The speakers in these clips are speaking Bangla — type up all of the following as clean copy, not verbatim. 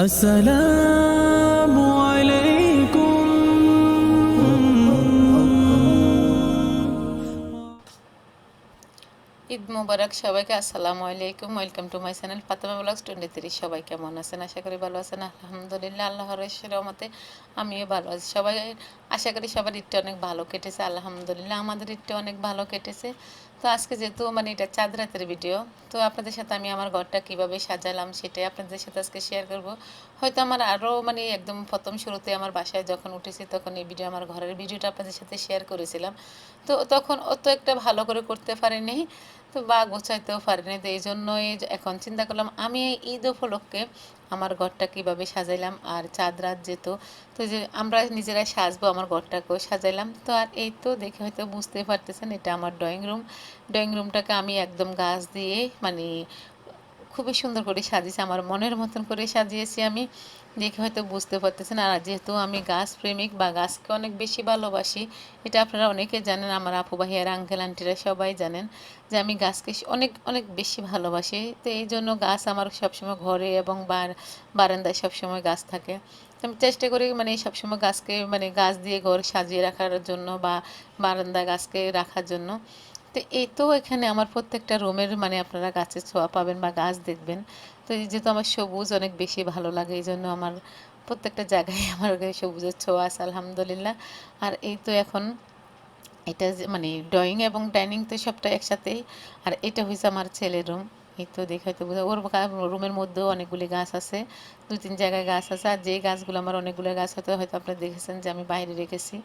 আসসালামু আলাইকুম। ঈদ মুবারক সবাইকে। আসসালামু আলাইকুম। Welcome to my channel Fatema blogs 23। সবাই কেমন আছেন? আশা করি ভালো আছেন। আলহামদুলিল্লাহ, আল্লাহর রহমতে আমিও ভালো আছি। সবাই আশা করি সবার ঈদটা অনেক ভালো কেটেছে। আলহামদুলিল্লাহ আমাদের ঈদটা অনেক ভালো কেটেছে। তো আজকে যেহেতু এটা চাঁদ রাতের ভিডিও, তো আপনাদের সাথে আমি আমার ঘরটা কিভাবে সাজালাম সেটাই আপনাদের সাথে আজকে শেয়ার করব। হয়তো আমার আরও একদম প্রথম শুরুতে আমার বাসায় যখন উঠেছি তখন এই ভিডিও, আমার ঘরের ভিডিওটা আপনাদের সাথে শেয়ার করেছিলাম। তো তখন অত একটা ভালো করে করতে পারিনি, তো বা গোছাইতেও পারিনি। তো এই জন্যই এখন চিন্তা করলাম আমি ঈদ উপলক্ষে আমার ঘরটা কিভাবে সাজাইলাম। আর চাঁদ রাত যেত, তো যে আমরা নিজেরাই সাজবো, আমার ঘরটাকেও সাজাইলাম। তো আর এই তো দেখে হয়তো বুঝতেই পারতেছেন এটা আমার ড্রয়িং রুম। ড্রয়িং রুমটাকে আমি একদম গাছ দিয়ে খুবই সুন্দর করে সাজিয়েছি, আমার মনের মতন করে সাজিয়েছি আমি। দেখে হয়তো বুঝতে পারতেছেন। আর যেহেতু আমি গাছ প্রেমিক বা গাছকে অনেক বেশি ভালোবাসি, এটা আপনারা অনেকে জানেন, আমার আপু ভাইয়ারা আঙ্কেল আন্টিরা সবাই জানেন যে আমি গাছকে অনেক অনেক বেশি ভালোবাসি। তো এই জন্য গাছ আমার সবসময় ঘরে এবং বারান্দায় সবসময় গাছ থাকে। তো আমি চেষ্টা করি সবসময় গাছকে গাছ দিয়ে ঘর সাজিয়ে রাখার জন্য বা বারান্দায় গাছকে রাখার জন্য। তো এই তো এখানে আমার প্রত্যেকটা রুমের আপনারা গাছের ছোঁয়া পাবেন বা গাছ দেখবেন। তো এই যেহেতু আমার সবুজ অনেক বেশি ভালো লাগে, এই জন্য আমার প্রত্যেকটা জায়গায় আমার সবুজের ছোঁয়া আছে আলহামদুলিল্লাহ। আর এই তো এখন এটা যে ড্রয়িং এবং ডাইনিং তো সবটা একসাথেই। আর এটা হয়েছে আমার ছেলের রুম। এই তো দেখে হয়তো বোঝা, ওর রুমের মধ্যেও অনেকগুলি গাছ আছে, দুই তিন জায়গায় গাছ আছে। আর যে গাছগুলো আমার অনেকগুলো গাছ হয়তো হয়তো আপনারা দেখেছেন যে আমি বাইরে রেখেছি।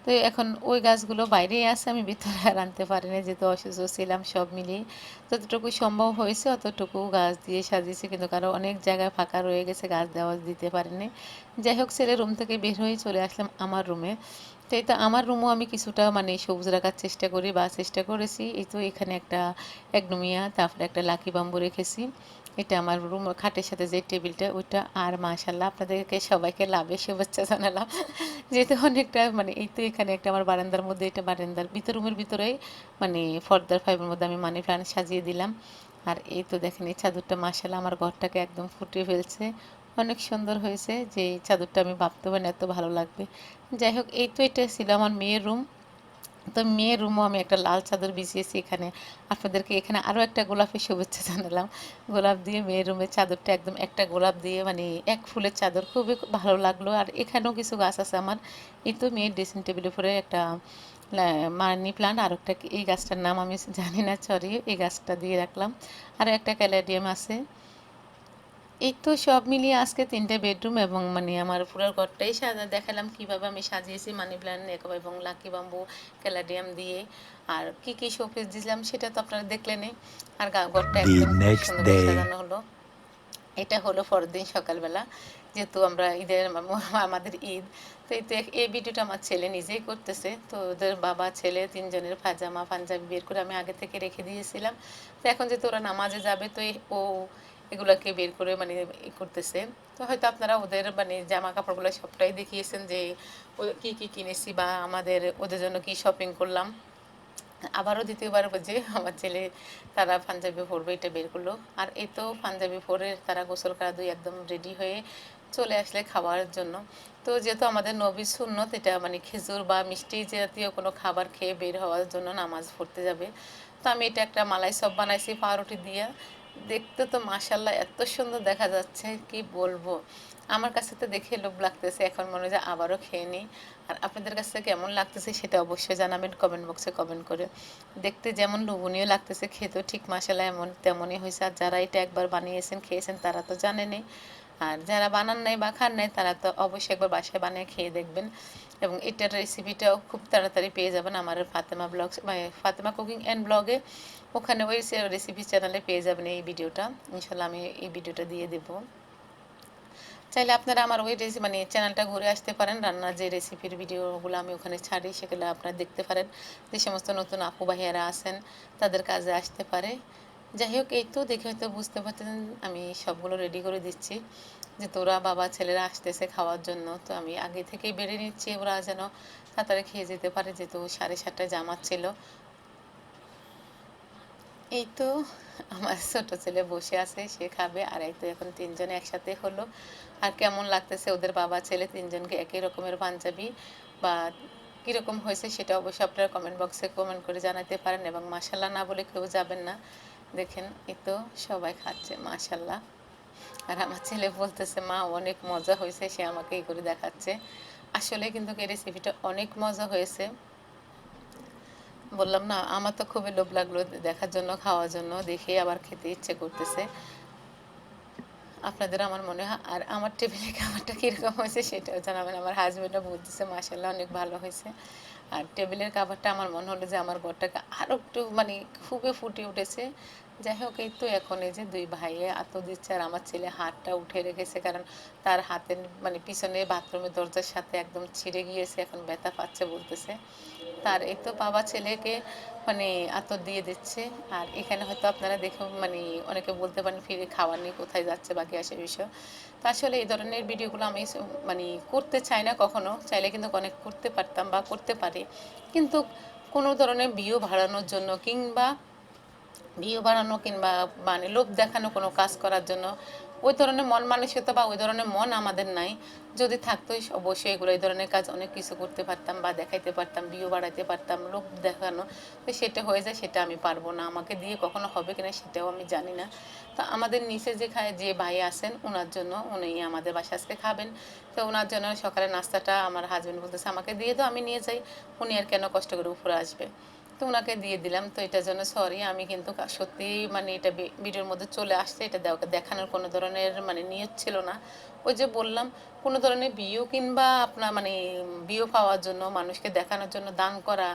তো এখন ওই গাছগুলো বাইরেই আছে, আমি ভিতরে আর আনতে পারিনি যেহেতু অসুস্থ ছিলাম। সব মিলিয়ে যতটুকু সম্ভব হয়েছে অতটুকু গাছ দিয়ে সাজিয়েছি, কিন্তু কারো অনেক জায়গায় ফাঁকা রয়ে গেছে, গাছ দেওয়া দিতে পারিনি। যাই হোক, ছেলে রুম থেকে বের হয়ে চলে আসলাম আমার রুমে। তো এই তো আমার রুমও আমি কিছুটা সবুজ রাখার চেষ্টা করি বা চেষ্টা করেছি। এই তো এখানে একটা একডোমিয়া, তারপরে একটা লাকি বাম্বু রেখেছি। এটা আমার রুম খাটের সাথে যে টেবিলটা ওইটা। আর মাশাল্লাহ আপনাদেরকে সবাইকে লাভে শুভেচ্ছা জানালাম যেহেতু অনেকটা এই তো এখানে একটা আমার বারান্দার মধ্যে, এটা বারান্দার ভিতর রুমের ভিতরেই ফর্দার ফাইভের মধ্যে আমি মানি প্ল্যান্ট সাজিয়ে দিলাম। আর এই তো দেখেন এই চাদরটা মাশাল্লাহ আমার ঘরটাকে একদম ফুটিয়ে ফেলছে, অনেক সুন্দর হয়েছে। যে এই চাদরটা আমি ভাবতে পারি না এত ভালো লাগবে। যাই হোক, এই তো এটা ছিল আমার মেয়ের রুম। তো মেয়ের রুমও আমি একটা লাল চাদর বিছিয়েছি এখানে। আপনাদেরকে এখানে আরও একটা গোলাপের শুভেচ্ছা জানালাম। গোলাপ দিয়ে মেয়ের রুমের চাদরটা একদম একটা গোলাপ দিয়ে এক ফুলের চাদর, খুবই ভালো লাগলো। আর এখানেও কিছু গাছ আছে আমার। এই তো মেয়ের ড্রেসিং টেবিলের উপরে একটা মানি প্লান্ট, আর একটা এই গাছটার নাম আমি জানি না, সরি, এই গাছটা দিয়ে রাখলাম। আর একটা ক্যালেডিয়াম আছে। এই তো সব মিলিয়ে আজকে 3টে বেডরুম এবং আমার পুরো ঘরটাই দেখালাম কীভাবে আমি সাজিয়েছি মানি প্ল্যান্ট এবং লাকি বাম্বু ক্যালাডিয়াম দিয়ে। আর কী কী শোপিস দিলাম সেটা তো আপনারা দেখলেনই। আর ঘরটা The একদম খুবই next সুন্দর করে day. সাজানো হলো। এটা হলো পরের দিন সকালবেলা, যেহেতু আমরা ঈদের আমাদের ঈদ। তো এই তো এই ভিডিওটা আমার ছেলে নিজেই করতেছে। তো ওদের বাবা ছেলে তিনজনের পাজামা পাঞ্জাবি বের করে আমি আগে থেকে রেখে দিয়েছিলাম। তো এখন যেহেতু ওরা নামাজে যাবে, তো ও এগুলোকে বের করে করতেছে। তো হয়তো আপনারা ওদের জামা কাপড়গুলো সবটাই দেখিয়েছেন যে ও কী কী কিনেছি বা আমাদের ওদের জন্য কী শপিং করলাম। আবারও দ্বিতীয়বার যে আমার ছেলে তারা পাঞ্জাবি পরবে এটা বের করলো। আর এই তো পাঞ্জাবি পরে তারা গোসল করা দুই একদম রেডি হয়ে চলে আসলে খাওয়ার জন্য। তো যেহেতু আমাদের নবী সুন্নত, এটা খেজুর বা মিষ্টি জাতীয় কোনো খাবার খেয়ে বের হওয়ার জন্য নামাজ পড়তে যাবে। তো আমি এটা একটা মালাই চপ বানাইছি পাউরুটি দিয়ে। দেখতে তো মাশাল্লাহ এত সুন্দর দেখা যাচ্ছে কি বলবো, আমার কাছে তো দেখে লোভ লাগতেছে, এখন মনে হয় যে আবারও খেয়ে নিই। আর আপনাদের কাছে কেমন লাগতেছে সেটা অবশ্যই জানাবেন কমেন্ট বক্সে কমেন্ট করে। দেখতে যেমন লোভনীয় লাগতেছে, খেতেও ঠিক মাশাল্লাহ এমন তেমনই হয়েছে। আর যারা এটা একবার বানিয়েছেন খেয়েছেন তারা তো জানেনই, আর যারা বানান নাই বা খান নাই তারা তো অবশ্যই একবার বাসায় বানিয়ে খেয়ে দেখবেন। এবং এটার রেসিপিটাও খুব তাড়াতাড়ি পেয়ে যাবেন আমার Fatema blogs Fatema cooking and ব্লগে। ওখানে ওই রেসিপি চ্যানেলে পেয়ে যাবেন এই ভিডিওটা। ইনশাল্লাহ আমি এই ভিডিওটা দিয়ে দেবো। চাইলে আপনারা আমার ওই চ্যানেলটা ঘুরে আসতে পারেন, রান্নার যে রেসিপির ভিডিওগুলো আমি ওখানে ছাড়ি সেগুলো আপনারা দেখতে পারেন। যে সমস্ত নতুন আপু ভাইয়ারা আছেন তাদের কাজে আসতে পারে। যাই হোক, এই তো দেখে হয়তো বুঝতে পারছেন আমি সবগুলো রেডি করে দিচ্ছি, যে তোরা বাবা ছেলেরা আসতেছে খাওয়ার জন্য। তো আমি আগে থেকেই বেড়ে নিচ্ছি ওরা যেন তাড়াতাড়ি খেয়ে যেতে পারে, যেহেতু 7:30টায় জামাত ছিল। এই তো আমার ছোট ছেলে বসে আছে, সে খাবে। আর এই তো এখন ৩ জনে একসাথে হলো। আর কেমন লাগতেছে ওদের বাবা ছেলে ৩ জনকে একই রকমের পাঞ্জাবি বা কিরকম হয়েছে সেটা অবশ্যই আপনারা কমেন্ট বক্সে কমেন্ট করে জানাতে পারেন, এবং মাশাআল্লাহ না বলে কেউ যাবেন না। দেখেন এই তো সবাই খাচ্ছে মাশাআল্লাহ। আর আমার ছেলে বলতেছে মা অনেক মজা হয়েছে, সে আমাকে এই করে দেখাচ্ছে। আসলে কিন্তু এই রেসিপিটা অনেক মজা হয়েছে। বললাম না, আমার তো খুবই লোভ লাগলো দেখার জন্য, খাওয়ার জন্য, দেখে আবার খেতে ইচ্ছে করতেছে। আপনাদের আমার মনে হয় আর আমার টেবিলে খাবারটা কীরকম হয়েছে সেটাও জানাবেন। আমার হাজব্যান্ডও বলতেছে মাশাআল্লাহ অনেক ভালো হয়েছে। আর টেবিলের খাবারটা আমার মনে হলো যে আমার ঘরটাকে আরও একটু মানে খুবই ফুটে উঠেছে। যাই হোক এই তো এখন এই যে দুই ভাইয়ে আতো দিচ্ছে, আর আমার ছেলে হাতটা উঠে রেখেছে, কারণ তার হাতের মানে পিছনে বাথরুমের দরজার সাথে একদম ছিঁড়ে গিয়েছে, এখন ব্যথা পাচ্ছে বলতেছে। তার এই তো বাবা ছেলেকে মানে আতর দিয়ে দিচ্ছে। আর এখানে হয়তো আপনারা দেখে মানে অনেকে বলতে পারেন ফিরে খাওয়ার নিয়ে কোথায় যাচ্ছে বাকি আসে বিষয়। তো আসলে এই ধরনের ভিডিওগুলো আমি মানে করতে চাই না, কখনো চাইলে কিন্তু অনেক করতে পারতাম বা করতে পারি, কিন্তু কোনো ধরনের ভিউ বাড়ানোর জন্য কিংবা ভিউ বাড়ানো কিংবা মানে লোভ দেখানো কোনো কাজ করার জন্য ওই ধরনের মন মানসিকতা বা ওই ধরনের মন আমাদের নাই। যদি থাকতো অবশ্যই এগুলো এই ধরনের কাজ অনেক কিছু করতে পারতাম বা দেখাইতে পারতাম, ভিউ বাড়াইতে পারতাম। লোভ দেখানো তো সেটা হয়ে যায়, সেটা আমি পারবো না, আমাকে দিয়ে কখনো হবে কিনা সেটাও আমি জানি না। তো আমাদের নিচে যে খায় যে ভাই আছেন ওনার জন্য, উনি আমাদের বাসায় আজকে খাবেন। তো ওনার জন্য সকালে নাস্তাটা আমার হাজব্যান্ড বলতেছে আমাকে দিয়ে দাও, আমি নিয়ে যাই, উনি আর কেন কষ্ট করে উপরে আসবে। তো ওনাকে দিয়ে দিলাম। তো এটার জন্য সরি, আমি কিন্তু সত্যিই মানে এটা ভিডিওর মধ্যে চলে আসছে, এটা দেখানোর কোনো ধরনের মানে নিয়ত ছিল না। ওই যে বললাম, কোনো ধরনের ভিউ কিংবা আপনার মানে ভিউ পাওয়ার জন্য, মানুষকে দেখানোর জন্য দান করা,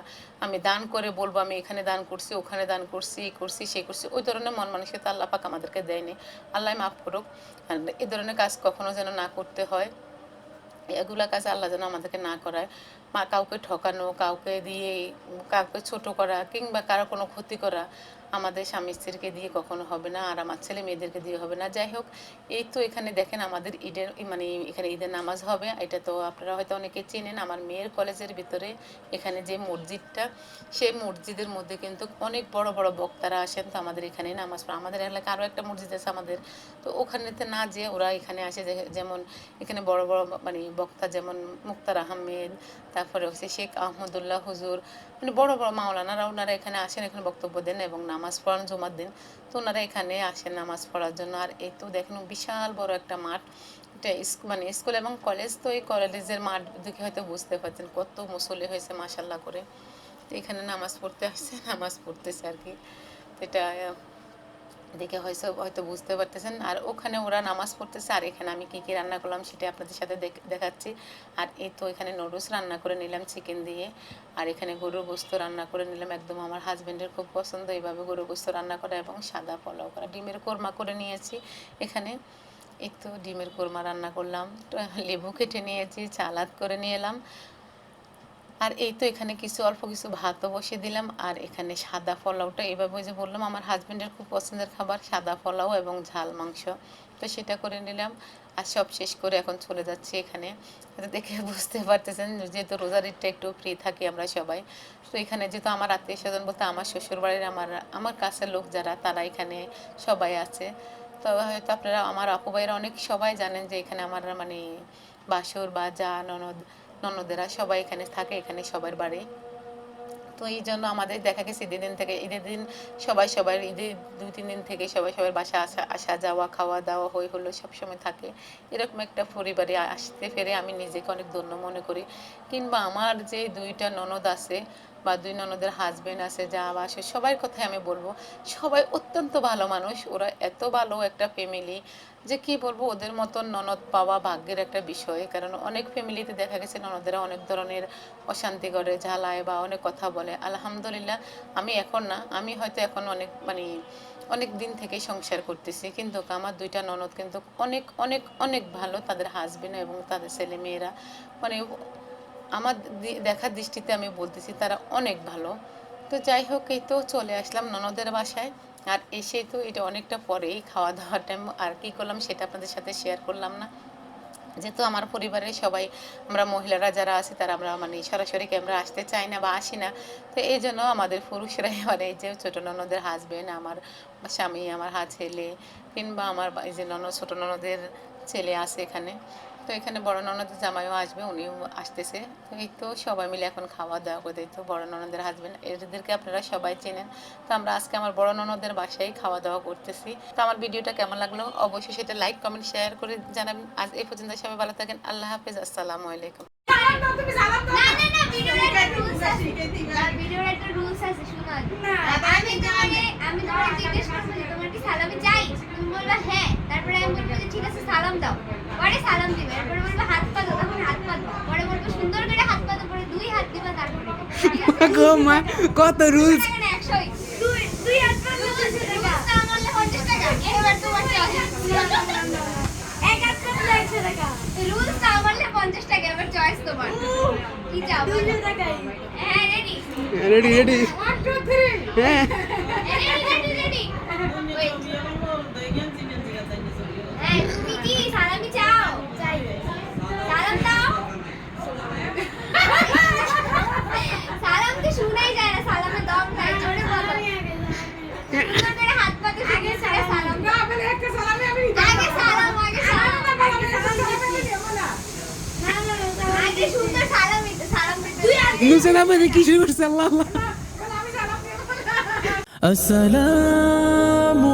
আমি দান করে বলবো আমি এখানে দান করছি, ওখানে দান করছি, এই করছি সেই করছি, ওই ধরনের মন মানসিকতা আল্লাহ পাক আমাদেরকে দেয়নি। আল্লাহ মাফ করুক। আর এই ধরনের কাজ কখনো যেন না করতে হয়, এগুলা কাজ আল্লাহ যেন আমাদেরকে না করায়। মা কাউকে ঠকানো, কাউকে দিয়ে কাউকে ছোট করা কিংবা কারো কোনো ক্ষতি করা আমাদের স্বামী স্ত্রীকে দিয়ে কখনো হবে না, আর আমার ছেলে মেয়েদেরকে দিয়ে হবে না। যাই হোক এই তো এখানে দেখেন আমাদের ঈদের মানে এখানে ঈদের নামাজ হবে, এটা তো আপনারা হয়তো অনেকে চেনেন। আমার মেয়ের কলেজের ভিতরে এখানে যে মসজিদটা, সেই মসজিদের মধ্যে কিন্তু অনেক বড় বড় বক্তারা আসেন। তো আমাদের এখানে নামাজ পড়ে, আমাদের এলাকায় আরও একটা মসজিদ আছে আমাদের, তো ওখানেতে না যে ওরা এখানে আসে, যেমন এখানে বড় বড় মানে বক্তা যেমন মুক্তার আহমেদ, তারপরে হচ্ছে শেখ আহমদুল্লাহ হুজুর, মানে বড় বড় মাওলানারা ওনারা এখানে আসেন, এখানে বক্তব্য দেন এবং নামাজ পড়ান জুমার দিন। তো ওনারা এখানে আসেন নামাজ পড়ার জন্য। আর এই তো দেখেন বিশাল বড় একটা মাঠ, এটা মানে স্কুল এবং কলেজ। তো এই কলেজের মাঠ দেখে হয়তো বুঝতে পারছেন কত মুসল্লি হয়েছে মাশাল্লাহ করে। তো এখানে নামাজ পড়তে আসছে, নামাজ পড়তেছে আর কি। এটা দেখে হয়তো হয়তো বুঝতে পারতেছেন। আর ওখানে ওরা নামাজ পড়তেছে, আর এখানে আমি কী কী রান্না করলাম সেটা আপনাদের সাথে দেখাচ্ছি। আর এই তো এখানে নুডলস রান্না করে নিলাম চিকেন দিয়ে, আর এখানে গরুর গোস্ত রান্না করে নিলাম, একদম আমার হাজব্যান্ডের খুব পছন্দ এইভাবে গরুর গোস্ত রান্না করা, এবং সাদা পোলাও করা, ডিমের কোরমা করে নিয়েছি এখানে। এই তো ডিমের কোরমা রান্না করলাম, লেবু কেটে নিয়েছি, সালাদ করে নিয়ে এলাম। আর এই তো এখানে কিছু অল্প কিছু ভাতও বসিয়ে দিলাম। আর এখানে সাদা পোলাওটা এভাবে যে বললাম আমার হাজব্যান্ডের খুব পছন্দের খাবার সাদা পোলাও এবং ঝাল মাংস, তো সেটা করে নিলাম। আর সব শেষ করে এখন চলে যাচ্ছি এখানে। দেখে বুঝতে পারতেছেন যেহেতু রোজার ঈদটা একটু ফ্রি থাকি আমরা সবাই। তো এখানে যেহেতু আমার আত্মীয় স্বজন বলতে আমার শ্বশুরবাড়ির আমার আমার কাছের লোক যারা, তারা এখানে সবাই আছে। তো হয়তো আপনারা আমার আপু ভাইয়েরা অনেক সবাই জানেন যে এখানে আমার মানে বাসর বা যা ননদ ননদেরা সবাই এখানে থাকে, এখানে সবার বাড়ি। তো এই জন্য আমাদের দেখা গেছে ঈদের দিন থেকে, ঈদের দিন সবাই সবার ঈদের 2-3 দিন থেকে সবাই সবার বাসা আসা আসা যাওয়া খাওয়া দাওয়া হই হলো সবসময় থাকে। এরকম একটা পরিবারে আসতে পেরে আমি নিজেকে অনেক ধন্য মনে করি। কিংবা আমার যে 2টা ননদ আছে বা 2 ননদের হাজব্যান্ড আছে, যা আসে সবার কথাই আমি বলবো, সবাই অত্যন্ত ভালো মানুষ। ওরা এত ভালো একটা ফ্যামিলি যে কি বলবো, ওদের মতন ননদ পাওয়া ভাগ্যের একটা বিষয়। কারণ অনেক ফ্যামিলিতে দেখা গেছে ননদেরা অনেক ধরনের অশান্তি করে, ঝালায় বা অনেক কথা বলে। আলহামদুলিল্লাহ আমি এখন না, আমি হয়তো এখন অনেক মানে অনেক দিন থেকে সংসার করতেছি, কিন্তু আমার 2টা ননদ কিন্তু অনেক অনেক অনেক ভালো, তাদের হাজবেন্ড এবং তাদের ছেলে মেয়েরা মানে আমার দেখার দৃষ্টিতে আমি বলতেছি তারা অনেক ভালো। তো যাই হোক এই তো চলে আসলাম ননদের বাসায়। আর এসে তো এটা অনেকটা পরেই খাওয়া দাওয়ার টাইম, আর কী করলাম সেটা আপনাদের সাথে শেয়ার করলাম না। যেহেতু আমার পরিবারের সবাই আমরা মহিলারা যারা আছি তারা আমরা মানে সরাসরি ক্যামেরা আসতে চাই না বা আসি না, তো এই জন্য আমাদের পুরুষরাই মানে এই যে ছোটো ননদের হাজবেন্ড, আমার স্বামী, আমার ছেলে, কিংবা আমার এই যে ছোটো ননদের ছেলে আছে এখানে, তো এখানে বড় ননদের জামাইও আসবে, উনিও আসতেছে। তো এই তো সবাই মিলে এখন খাওয়া দাওয়া করে, তো বড় ননদের হাজবেন্ড এদেরকে আপনারা সবাই চেনেন। তো আমরা আজকে আমার বড় ননদের বাসায় খাওয়া দাওয়া করতেছি। তো আমার ভিডিওটা কেমন লাগলো অবশ্যই সেটা লাইক কমেন্ট শেয়ার করে জানাবেন। আজ এই পর্যন্ত, সবাই ভালো থাকেন, আল্লাহ হাফেজ, আসসালামু আলাইকুম। ঠিক আছে সালাম দাও, পরে সালাম দিবে, এরপরে বলবো হাত পা দাও, তখন হাত পা দাও, পরে বলবো সুন্দর করে হাত পা দাও, পরে দুই হাত দিবা, তারপরে গো মা কত রুলস। 100 দুই হাত পা দাও, 50 টাকা। এবার তোমার এক হাত পা দিলে 100 টাকা। রুলস না মানলে 50 টাকা। এবার চয়েস তোমার, কি চাও? 200 টাকাই। হ্যাঁ রেডি রেডি রেডি 1 2 3 হ্যাঁ রেডি ওয়েট। হ্যাঁ তুমি কি সালামি চাও? চাই। সালাম দাও। সালাম তো শুনাই যায় না, সালামে দম নাই, জোরে বলো। সুন্দর করে হাত পাতে আগে সালাম দাও। বলে একটা সালামে আমি আগে সালাম আগে সালাম না বলো, আগে সুন্দর সালাম দিতে, সালাম দিতে নুসে না মানে কি শুরু করছে আল্লাহ আল্লাহ। আমি সালাম দিই। আসসালামু